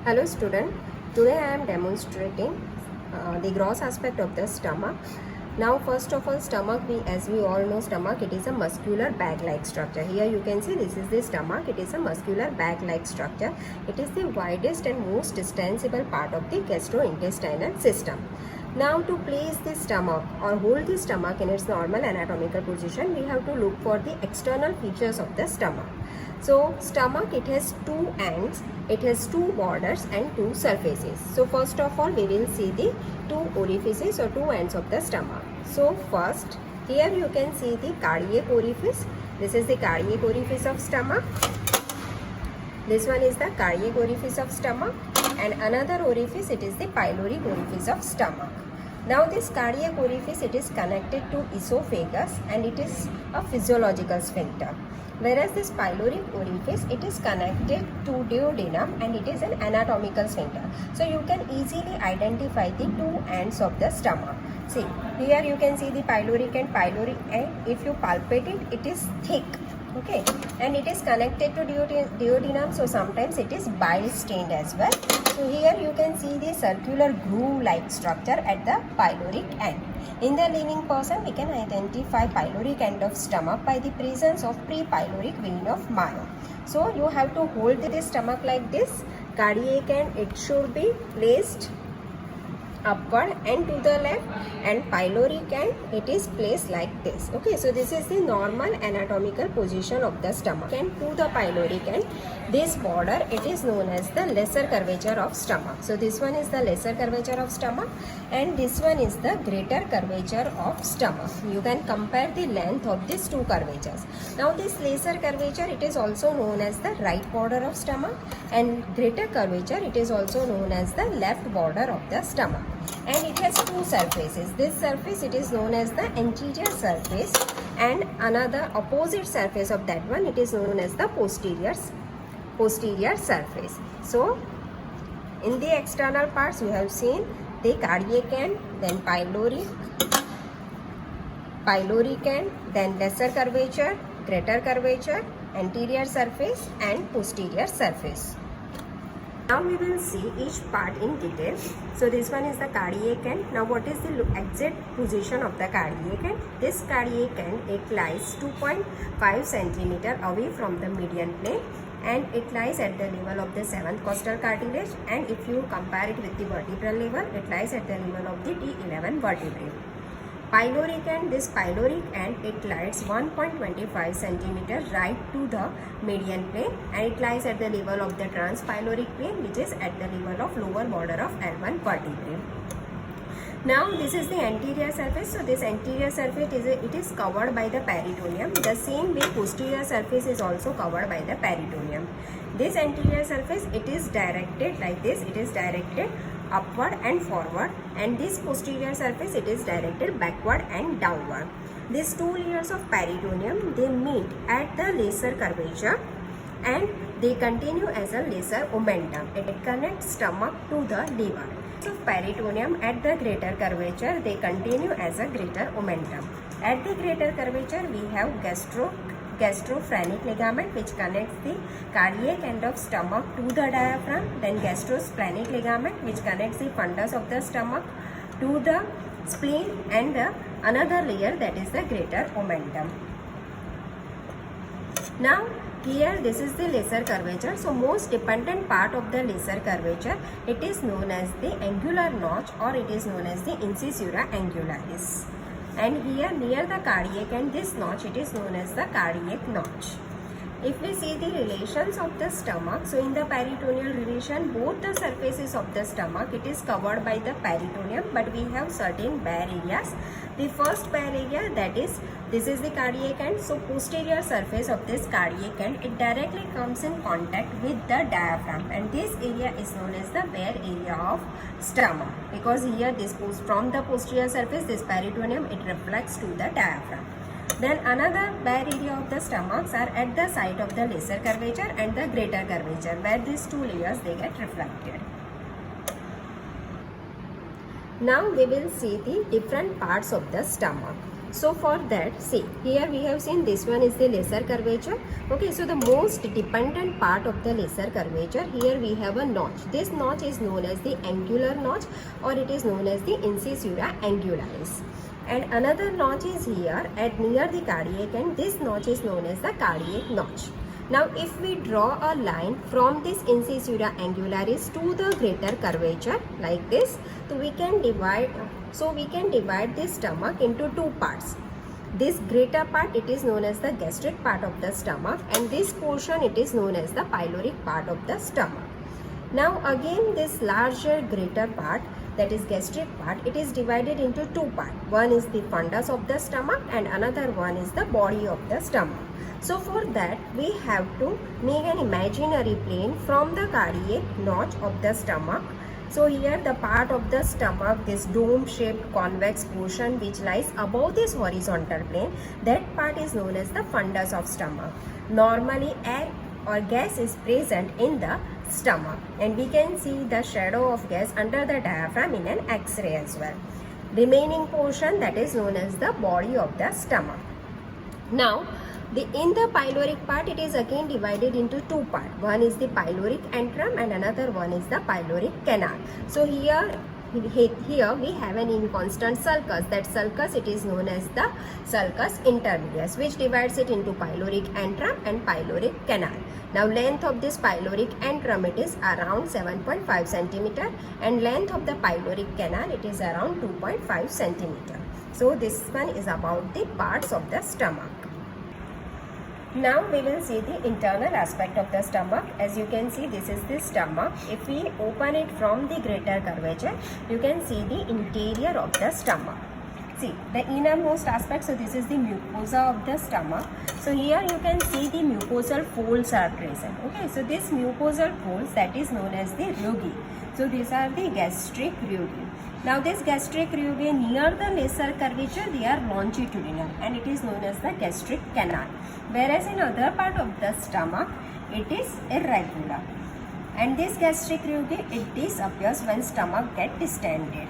Hello student, today I am demonstrating the gross aspect of the stomach. Now first of all, stomach, as we all know, stomach, it is a muscular bag-like structure. Here you can see this is the stomach. It is a muscular bag-like structure. It is the widest and most distensible part of the gastrointestinal system. Now to place the stomach or hold the stomach in its normal anatomical position, we have to look for the external features of the stomach. So stomach, it has two ends, it has two borders and two surfaces. So first of all, we will see the two orifices or two ends of the stomach. So first, here you can see the cardiac orifice. This is the cardiac orifice of stomach. This one is the cardiac orifice of stomach, and another orifice, it is the pyloric orifice of stomach. Now this cardiac orifice, it is connected to esophagus and it is a physiological sphincter. Whereas this pyloric orifice, it is connected to duodenum and it is an anatomical sphincter. So you can easily identify the two ends of the stomach. See, here you can see the pyloric end. If you palpate it, it is thick. Okay, and it is connected to duodenum, so sometimes it is bile stained as well. So here you can see the circular groove-like structure at the pyloric end. In the living person, we can identify pyloric end of stomach by the presence of pre-pyloric vein of Mayo. So you have to hold the stomach like this. Cardiac end, it should be placed upward and to the left, and pyloric end, it is placed like this. Okay, so this is the normal anatomical position of the stomach. And to the pyloric end, this border, it is known as the lesser curvature of stomach. So this one is the lesser curvature of stomach and this one is the greater curvature of stomach. You can compare the length of these two curvatures. Now this lesser curvature, it is also known as the right border of stomach, and greater curvature, it is also known as the left border of the stomach. And it has two surfaces. This surface, it is known as the anterior surface, and another opposite surface of that one, it is known as the posterior surface. So in the external parts, you have seen the cardiac end, then pyloric end, then lesser curvature, greater curvature, anterior surface and posterior surface. Now we will see each part in detail. So this one is the cardiac end. Now what is the exact position of the cardiac end? This cardiac end, it lies 2.5 centimeter away from the median plane, and it lies at the level of the 7th costal cartilage, and if you compare it with the vertebral level, it lies at the level of the T11 vertebrae. Pyloric end, this pyloric end, it lies 1.25 centimeter right to the median plane, and it lies at the level of the transpyloric plane, which is at the level of lower border of L1 vertebrae. Now this is the anterior surface. So this anterior surface it is covered by the peritoneum. The same way posterior surface is also covered by the peritoneum. This anterior surface, it is directed like this. It is directed upward and forward, and this posterior surface, it is directed backward and downward. These two layers of peritoneum, they meet at the lesser curvature and they continue as a lesser omentum. It connects stomach to the liver. So peritoneum at the greater curvature, they continue as a greater omentum. At the greater curvature, we have gastrophrenic ligament, which connects the cardiac end of stomach to the diaphragm, then gastrosplenic ligament, which connects the fundus of the stomach to the spleen, and another layer, that is the greater omentum. Now here this is the lesser curvature. So most dependent part of the lesser curvature, it is known as the angular notch, or it is known as the incisura angularis. And here near the cardiac end, this notch, it is known as the cardiac notch. If we see the relations of the stomach, so in the peritoneal relation, both the surfaces of the stomach, it is covered by the peritoneum, but we have certain bare areas. The first bare area, that is, this is the cardiac end. So posterior surface of this cardiac end, it directly comes in contact with the diaphragm, and this area is known as the bare area of stomach, because here this from the posterior surface, this peritoneum, it reflects to the diaphragm. Then another bare area of the stomachs are at the site of the lesser curvature and the greater curvature, where these two layers, they get reflected. Now we will see the different parts of the stomach. So for that, see, here we have seen this one is the lesser curvature. Okay, so the most dependent part of the lesser curvature, here we have a notch. This notch is known as the angular notch, or it is known as the incisura angularis. And another notch is here at near the cardiac end. This notch is known as the cardiac notch. Now if we draw a line from this incisura angularis to the greater curvature like this, so we can divide this stomach into two parts. This greater part, it is known as the gastric part of the stomach, and this portion, it is known as the pyloric part of the stomach. Now again, this larger greater part, that is gastric part, it is divided into two parts. One is the fundus of the stomach and another one is the body of the stomach. So for that, we have to make an imaginary plane from the cardiac notch of the stomach. So here the part of the stomach, this dome shaped convex portion which lies above this horizontal plane, that part is known as the fundus of stomach. Normally air or gas is present in the stomach, and we can see the shadow of gas under the diaphragm in an X-ray as well. Remaining portion, that is known as the body of the stomach. Now in the pyloric part, it is again divided into two parts. One is the pyloric antrum and another one is the pyloric canal. So here we have an inconstant sulcus. That sulcus, it is known as the sulcus intermedius, which divides it into pyloric antrum and pyloric canal. Now length of this pyloric antrum, it is around 7.5 cm, and length of the pyloric canal, it is around 2.5 cm. So this one is about the parts of the stomach. Now we will see the internal aspect of the stomach. As you can see, this is the stomach. If we open it from the greater curvature, you can see the interior of the stomach. See the innermost aspect. So this is the mucosa of the stomach. So here you can see the mucosal folds are present. Okay, so this mucosal folds, that is known as the rugae. So these are the gastric rugae. Now this gastric rugae near the lesser curvature, they are longitudinal, and it is known as the gastric canal. Whereas in other part of the stomach, it is irregular. And this gastric rugae, it disappears when stomach gets distended.